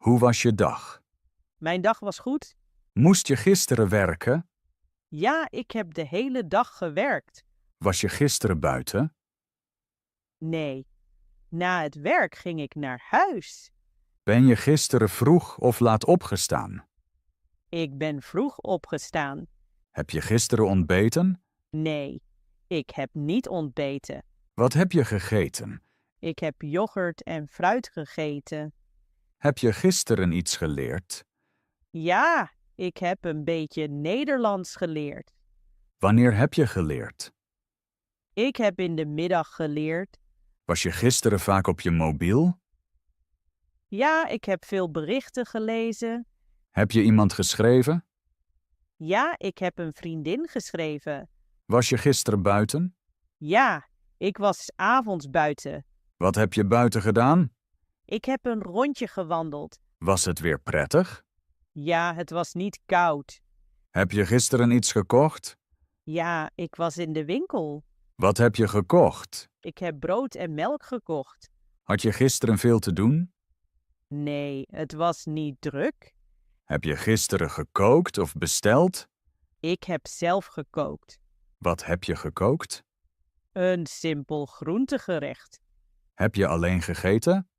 Hoe was je dag? Mijn dag was goed. Moest je gisteren werken? Ja, ik heb de hele dag gewerkt. Was je gisteren buiten? Nee, na het werk ging ik naar huis. Ben je gisteren vroeg of laat opgestaan? Ik ben vroeg opgestaan. Heb je gisteren ontbeten? Nee, ik heb niet ontbeten. Wat heb je gegeten? Ik heb yoghurt en fruit gegeten. Heb je gisteren iets geleerd? Ja, ik heb een beetje Nederlands geleerd. Wanneer heb je geleerd? Ik heb in de middag geleerd. Was je gisteren vaak op je mobiel? Ja, ik heb veel berichten gelezen. Heb je iemand geschreven? Ja, ik heb een vriendin geschreven. Was je gisteren buiten? Ja, ik was 's avonds buiten. Wat heb je buiten gedaan? Ik heb een rondje gewandeld. Was het weer prettig? Ja, het was niet koud. Heb je gisteren iets gekocht? Ja, ik was in de winkel. Wat heb je gekocht? Ik heb brood en melk gekocht. Had je gisteren veel te doen? Nee, het was niet druk. Heb je gisteren gekookt of besteld? Ik heb zelf gekookt. Wat heb je gekookt? Een simpel groentegerecht. Heb je alleen gegeten?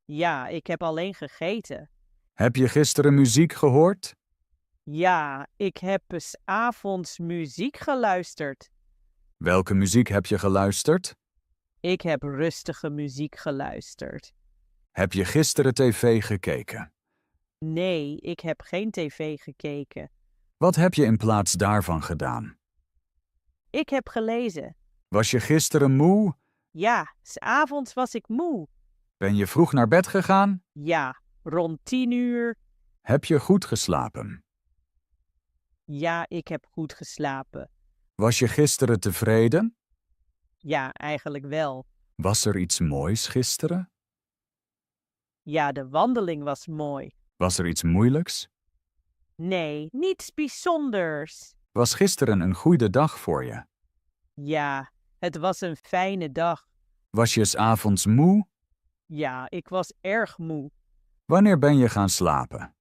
Ja, ik heb alleen gegeten. Heb je gisteren muziek gehoord? Ja, ik heb 's avonds muziek geluisterd. Welke muziek heb je geluisterd? Ik heb rustige muziek geluisterd. Heb je gisteren tv gekeken? Nee, ik heb geen tv gekeken. Wat heb je in plaats daarvan gedaan? Ik heb gelezen. Was je gisteren moe? Ja, 's avonds was ik moe. Ben je vroeg naar bed gegaan? Ja, rond 10 uur. Heb je goed geslapen? Ja, ik heb goed geslapen. Was je gisteren tevreden? Ja, eigenlijk wel. Was er iets moois gisteren? Ja, de wandeling was mooi. Was er iets moeilijks? Nee, niets bijzonders. Was gisteren een goede dag voor je? Ja, het was een fijne dag. Was je 's avonds moe? Ja, ik was erg moe. Wanneer ben je gaan slapen?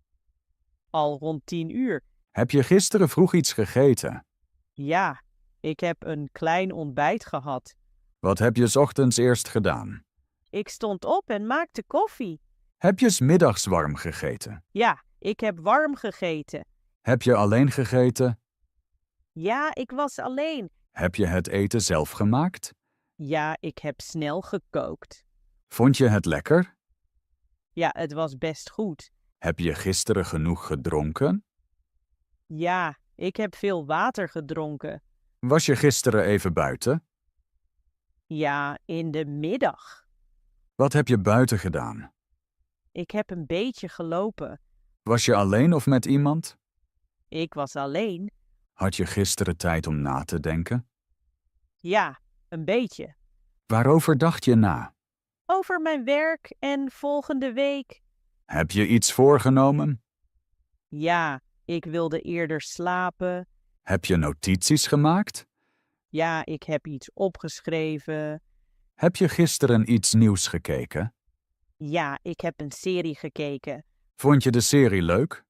Al rond 10 uur. Heb je gisteren vroeg iets gegeten? Ja, ik heb een klein ontbijt gehad. Wat heb je 's ochtends eerst gedaan? Ik stond op en maakte koffie. Heb je 's middags warm gegeten? Ja, ik heb warm gegeten. Heb je alleen gegeten? Ja, ik was alleen. Heb je het eten zelf gemaakt? Ja, ik heb snel gekookt. Vond je het lekker? Ja, het was best goed. Heb je gisteren genoeg gedronken? Ja, ik heb veel water gedronken. Was je gisteren even buiten? Ja, in de middag. Wat heb je buiten gedaan? Ik heb een beetje gelopen. Was je alleen of met iemand? Ik was alleen. Had je gisteren tijd om na te denken? Ja, een beetje. Waarover dacht je na? Over mijn werk en volgende week. Heb je iets voorgenomen? Ja, ik wilde eerder slapen. Heb je notities gemaakt? Ja, ik heb iets opgeschreven. Heb je gisteren iets nieuws gekeken? Ja, ik heb een serie gekeken. Vond je de serie leuk?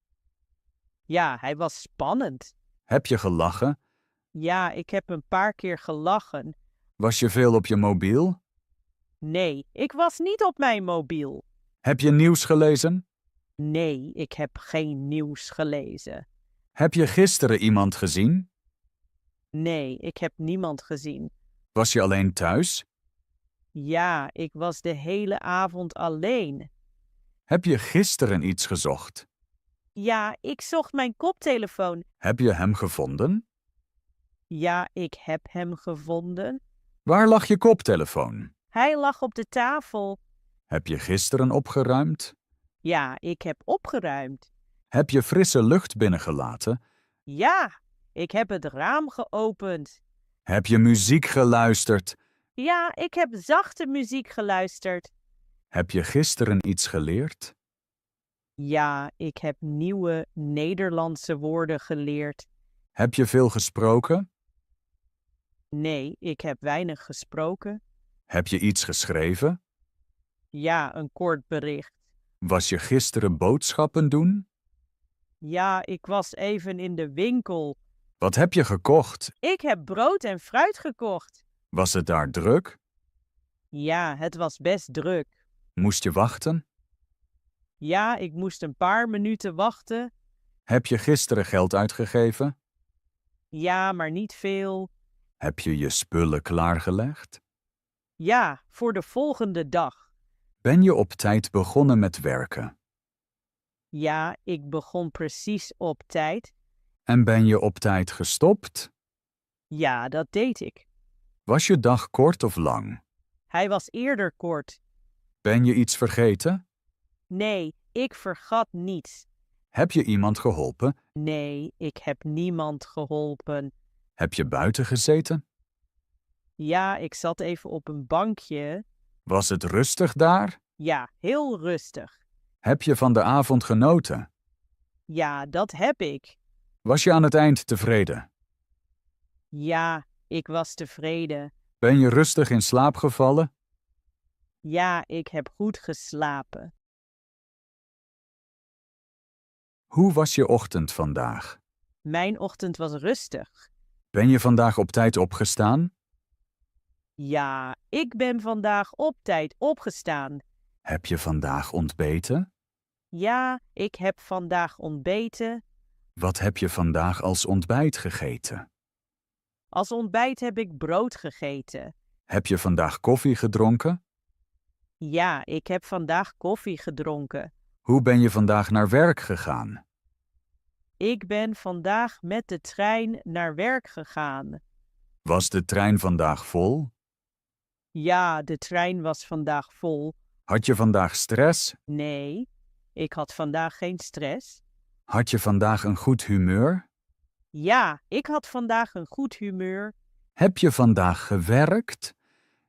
Ja, hij was spannend. Heb je gelachen? Ja, ik heb een paar keer gelachen. Was je veel op je mobiel? Nee, ik was niet op mijn mobiel. Heb je nieuws gelezen? Nee, ik heb geen nieuws gelezen. Heb je gisteren iemand gezien? Nee, ik heb niemand gezien. Was je alleen thuis? Ja, ik was de hele avond alleen. Heb je gisteren iets gezocht? Ja, ik zocht mijn koptelefoon. Heb je hem gevonden? Ja, ik heb hem gevonden. Waar lag je koptelefoon? Hij lag op de tafel. Heb je gisteren opgeruimd? Ja, ik heb opgeruimd. Heb je frisse lucht binnengelaten? Ja, ik heb het raam geopend. Heb je muziek geluisterd? Ja, ik heb zachte muziek geluisterd. Heb je gisteren iets geleerd? Ja, ik heb nieuwe Nederlandse woorden geleerd. Heb je veel gesproken? Nee, ik heb weinig gesproken. Heb je iets geschreven? Ja, een kort bericht. Was je gisteren boodschappen doen? Ja, ik was even in de winkel. Wat heb je gekocht? Ik heb brood en fruit gekocht. Was het daar druk? Ja, het was best druk. Moest je wachten? Ja, ik moest een paar minuten wachten. Heb je gisteren geld uitgegeven? Ja, maar niet veel. Heb je je spullen klaargelegd? Ja, voor de volgende dag. Ben je op tijd begonnen met werken? Ja, ik begon precies op tijd. En ben je op tijd gestopt? Ja, dat deed ik. Was je dag kort of lang? Hij was eerder kort. Ben je iets vergeten? Nee, ik vergat niets. Heb je iemand geholpen? Nee, ik heb niemand geholpen. Heb je buiten gezeten? Ja, ik zat even op een bankje. Was het rustig daar? Ja, heel rustig. Heb je van de avond genoten? Ja, dat heb ik. Was je aan het eind tevreden? Ja, ik was tevreden. Ben je rustig in slaap gevallen? Ja, ik heb goed geslapen. Hoe was je ochtend vandaag? Mijn ochtend was rustig. Ben je vandaag op tijd opgestaan? Ja, ik ben vandaag op tijd opgestaan. Heb je vandaag ontbeten? Ja, ik heb vandaag ontbeten. Wat heb je vandaag als ontbijt gegeten? Als ontbijt heb ik brood gegeten. Heb je vandaag koffie gedronken? Ja, ik heb vandaag koffie gedronken. Hoe ben je vandaag naar werk gegaan? Ik ben vandaag met de trein naar werk gegaan. Was de trein vandaag vol? Ja, de trein was vandaag vol. Had je vandaag stress? Nee, ik had vandaag geen stress. Had je vandaag een goed humeur? Ja, ik had vandaag een goed humeur. Heb je vandaag gewerkt?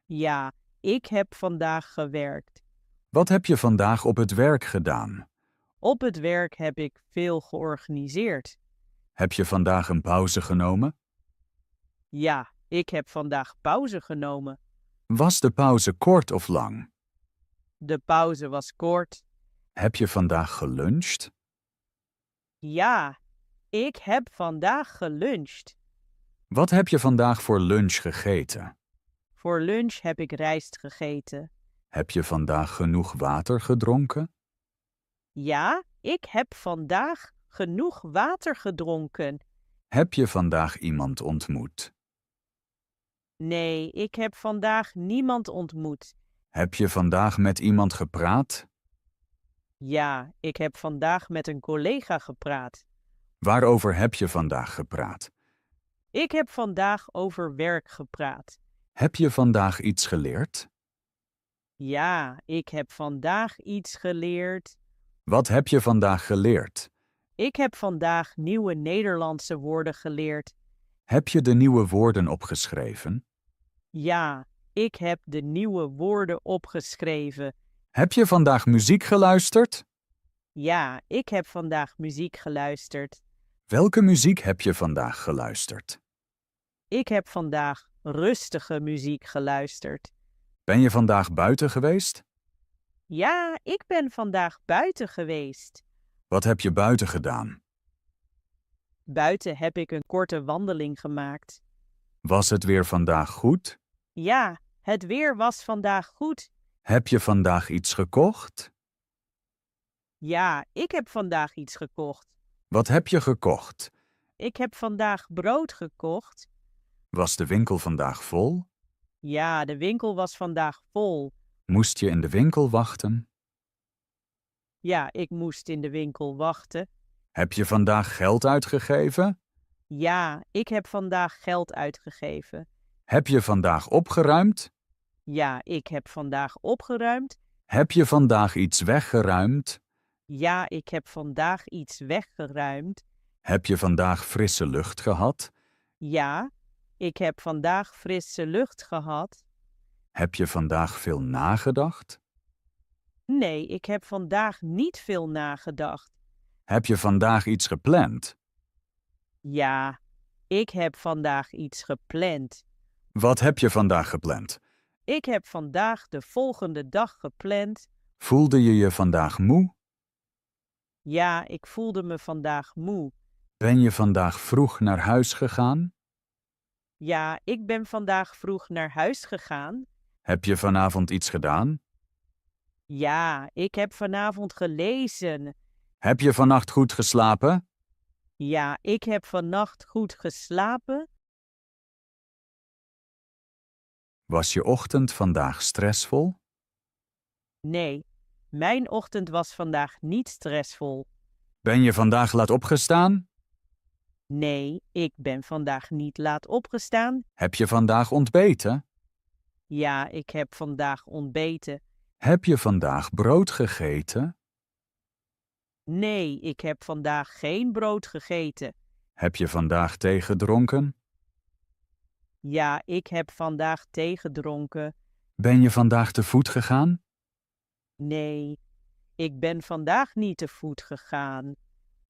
Ja, ik heb vandaag gewerkt. Wat heb je vandaag op het werk gedaan? Op het werk heb ik veel georganiseerd. Heb je vandaag een pauze genomen? Ja, ik heb vandaag pauze genomen. Was de pauze kort of lang? De pauze was kort. Heb je vandaag geluncht? Ja, ik heb vandaag geluncht. Wat heb je vandaag voor lunch gegeten? Voor lunch heb ik rijst gegeten. Heb je vandaag genoeg water gedronken? Ja, ik heb vandaag genoeg water gedronken. Heb je vandaag iemand ontmoet? Nee, ik heb vandaag niemand ontmoet. Heb je vandaag met iemand gepraat? Ja, ik heb vandaag met een collega gepraat. Waarover heb je vandaag gepraat? Ik heb vandaag over werk gepraat. Heb je vandaag iets geleerd? Ja, ik heb vandaag iets geleerd. Wat heb je vandaag geleerd? Ik heb vandaag nieuwe Nederlandse woorden geleerd. Heb je de nieuwe woorden opgeschreven? Ja, ik heb de nieuwe woorden opgeschreven. Heb je vandaag muziek geluisterd? Ja, ik heb vandaag muziek geluisterd. Welke muziek heb je vandaag geluisterd? Ik heb vandaag rustige muziek geluisterd. Ben je vandaag buiten geweest? Ja, ik ben vandaag buiten geweest. Wat heb je buiten gedaan? Buiten heb ik een korte wandeling gemaakt. Was het weer vandaag goed? Ja, het weer was vandaag goed. Heb je vandaag iets gekocht? Ja, ik heb vandaag iets gekocht. Wat heb je gekocht? Ik heb vandaag brood gekocht. Was de winkel vandaag vol? Ja, de winkel was vandaag vol. Moest je in de winkel wachten? Ja, ik moest in de winkel wachten. Heb je vandaag geld uitgegeven? Ja, ik heb vandaag geld uitgegeven. Heb je vandaag opgeruimd? Ja, ik heb vandaag opgeruimd. Heb je vandaag iets weggeruimd? Ja, ik heb vandaag iets weggeruimd. Heb je vandaag frisse lucht gehad? Ja, ik heb vandaag frisse lucht gehad. Heb je vandaag veel nagedacht? Nee, ik heb vandaag niet veel nagedacht. Heb je vandaag iets gepland? Ja, ik heb vandaag iets gepland. Wat heb je vandaag gepland? Ik heb vandaag de volgende dag gepland Voelde je je vandaag moe? Ja, ik voelde me vandaag moe. Ben je vandaag vroeg naar huis gegaan? Ja, ik ben vandaag vroeg naar huis gegaan. Heb je vanavond iets gedaan? Ja, ik heb vanavond gelezen. Heb je vannacht goed geslapen? Ja, ik heb vannacht goed geslapen. Was je ochtend vandaag stressvol? Nee, mijn ochtend was vandaag niet stressvol. Ben je vandaag laat opgestaan? Nee, ik ben vandaag niet laat opgestaan. Heb je vandaag ontbeten? Ja, ik heb vandaag ontbeten. Heb je vandaag brood gegeten? Nee, ik heb vandaag geen brood gegeten. Heb je vandaag thee gedronken? Ja, ik heb vandaag thee gedronken. Ben je vandaag te voet gegaan? Nee, ik ben vandaag niet te voet gegaan.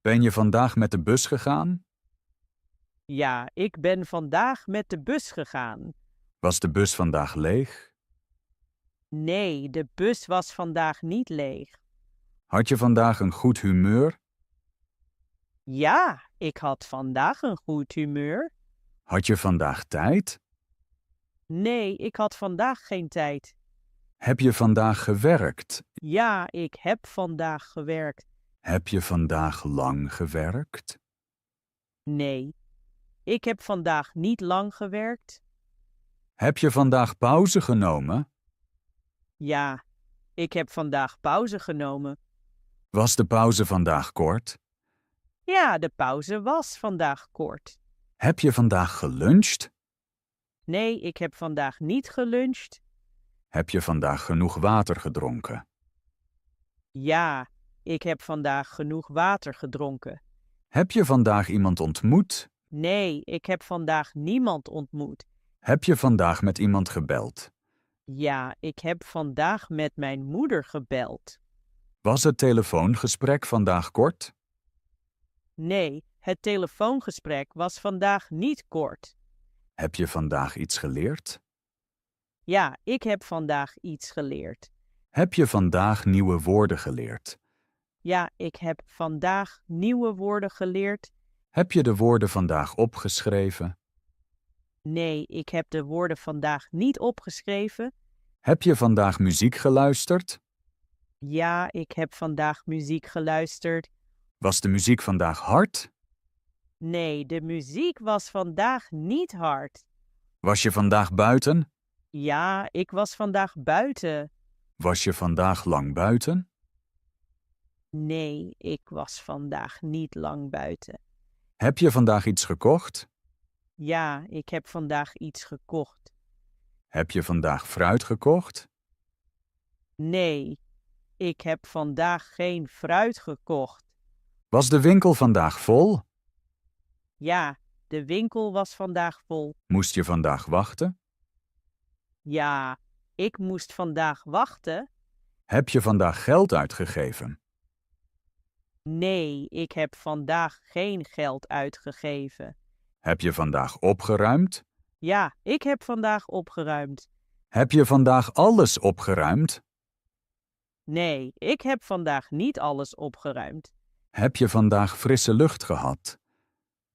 Ben je vandaag met de bus gegaan? Ja, ik ben vandaag met de bus gegaan. Was de bus vandaag leeg? Nee, de bus was vandaag niet leeg. Had je vandaag een goed humeur? Ja, ik had vandaag een goed humeur. Had je vandaag tijd? Nee, ik had vandaag geen tijd. Heb je vandaag gewerkt? Ja, ik heb vandaag gewerkt. Heb je vandaag lang gewerkt? Nee, ik heb vandaag niet lang gewerkt. Heb je vandaag pauze genomen? Ja, ik heb vandaag pauze genomen. Was de pauze vandaag kort? Ja, de pauze was vandaag kort. Heb je vandaag geluncht? Nee, ik heb vandaag niet geluncht. Heb je vandaag genoeg water gedronken? Ja, ik heb vandaag genoeg water gedronken. Heb je vandaag iemand ontmoet? Nee, ik heb vandaag niemand ontmoet. Heb je vandaag met iemand gebeld? Ja, ik heb vandaag met mijn moeder gebeld. Was het telefoongesprek vandaag kort? Nee, het telefoongesprek was vandaag niet kort. Heb je vandaag iets geleerd? Ja, ik heb vandaag iets geleerd. Heb je vandaag nieuwe woorden geleerd? Ja, ik heb vandaag nieuwe woorden geleerd. Heb je de woorden vandaag opgeschreven? Nee, ik heb de woorden vandaag niet opgeschreven. Heb je vandaag muziek geluisterd? Ja, ik heb vandaag muziek geluisterd. Was de muziek vandaag hard? Nee, de muziek was vandaag niet hard. Was je vandaag buiten? Ja, ik was vandaag buiten. Was je vandaag lang buiten? Nee, ik was vandaag niet lang buiten. Heb je vandaag iets gekocht? Ja, ik heb vandaag iets gekocht. Heb je vandaag fruit gekocht? Nee, ik heb vandaag geen fruit gekocht. Was de winkel vandaag vol? Ja, de winkel was vandaag vol. Moest je vandaag wachten? Ja, ik moest vandaag wachten. Heb je vandaag geld uitgegeven? Nee, ik heb vandaag geen geld uitgegeven. Heb je vandaag opgeruimd? Ja, ik heb vandaag opgeruimd. Heb je vandaag alles opgeruimd? Nee, ik heb vandaag niet alles opgeruimd. Heb je vandaag frisse lucht gehad?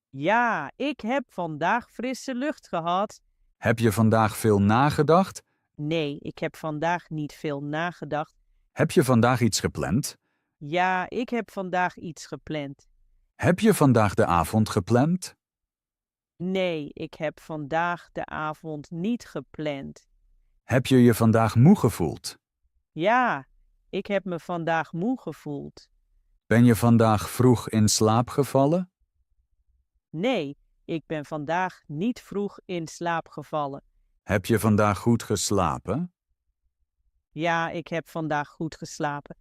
Ja, ik heb vandaag frisse lucht gehad. Heb je vandaag veel nagedacht? Nee, ik heb vandaag niet veel nagedacht. Heb je vandaag iets gepland? Ja, ik heb vandaag iets gepland. Heb je vandaag de avond gepland? Nee, ik heb vandaag de avond niet gepland. Heb je je vandaag moe gevoeld? Ja, ik heb me vandaag moe gevoeld. Ben je vandaag vroeg in slaap gevallen? Nee, ik ben vandaag niet vroeg in slaap gevallen. Heb je vandaag goed geslapen? Ja, ik heb vandaag goed geslapen.